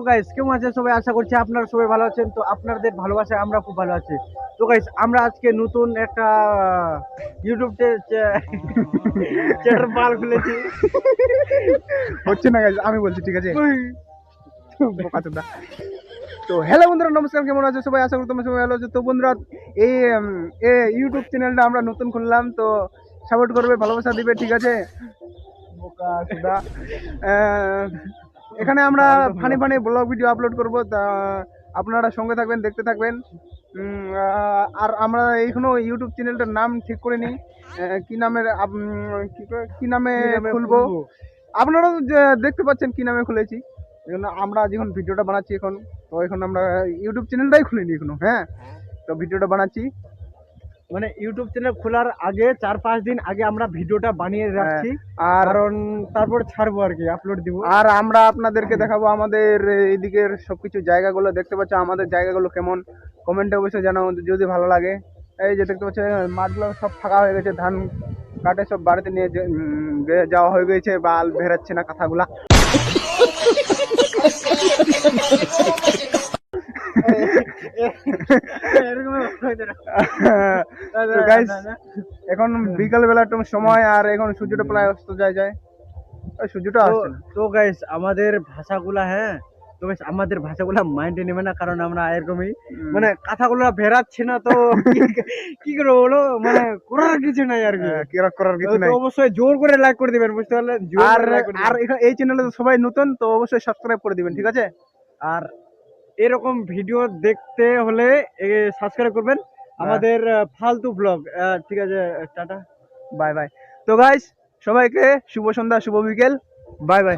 Guys কেমন আছেন সবাই? আশা করছি আপনারা সবাই ভালো আছেন। তো আপনাদের ভালোবাসায় আমরা খুব ভালো আছি। তো গাইস আমরা আজকে নতুন একটা ইউটিউব চ্যানেল পাল খুলেছি। হচ্ছে না গাইস, আমি বলছি ঠিক আছে। বোকাচোদা। তো হ্যালো বন্ধুরা, নমস্কার, কেমন আছো সবাই? আশা করি তোমরা সবাই ভালো আছো। তো বন্ধুরা, এই ইউটিউব চ্যানেলটা আমরা নতুন খুললাম, তো সাপোর্ট করবে, ভালোবাসা দিবে, ঠিক আছে? বোকাচোদা। এখানে আমরা funny funny blog video upload করব, তা আপনারা সঙ্গে থাকবেন, দেখতে থাকবেন। আর আমরা এখনো ইউটিউব চ্যানেলটার নাম ঠিক করিনি, কি নামের কি নামে খুলবো। আপনারা দেখতে পাচ্ছেন কি নামে খুলেছি। এই জন্য আমরা যখন ভিডিওটা বানাচ্ছি এখন, তো এখন আমরা ইউটিউব চ্যানেলটাই খুলিনি এখনো। হ্যাঁ, তো ভিডিওটা বানাচ্ছি, মানে ইউটিউব চ্যানেল খোলার আগে 4-5 দিন আগে আমরা ভিডিওটা বানিয়ে রাখছি, আর কারণ তারপর ছাড়বো আর কি, আপলোড দিব। আর আমরা আপনাদেরকে দেখাবো আমাদের এইদিকের সবকিছু জায়গাগুলো। দেখতে পাচ্ছ আমাদের জায়গাগুলো কেমন, কমেন্টে অবশ্যই জানাও যদি ভালো লাগে। এই যে দেখতে পাচ্ছ মাঠগুলো সব ফাঁকা হয়ে গেছে, ধান কাটে সব বাড়িতে নিয়ে যাওয়া হয়ে গেছে, বাল বেরাচ্ছে না কথাগুলা। এখন বিকাল বেলা সময়, আর এখন সূর্যটা প্রায় অস্ত যায়। সূর্যটা আসছে না। তো গাইস আমাদের ভাষাগুলা, হ্যাঁ তো গাইস আমাদের ভাষাগুলা মাইন্ডে নেবে না, কারণ আমরা এরকমই মানে কথাগুলো বেরাচ্ছে না। তো কি করে বলো, মানে করার কিছু নাই আর কি, করার কিছু নাই। তো অবশ্যই জোর করে লাইক করে দিবেন, বুঝতে পারলেন? আর এই চ্যানেলে সবাই নতুন, তো অবশ্যই সাবস্ক্রাইব করে দিবেন, ঠিক আছে? আর এরকম ভিডিও দেখতে হলে সাবস্ক্রাইব করবেন আমাদের ফালতু ব্লগ। ঠিক আছে, টাটা, বাই বাই। তো গাইস, সবাইকে শুভ সন্ধ্যা, শুভ বিকেল, বাই বাই।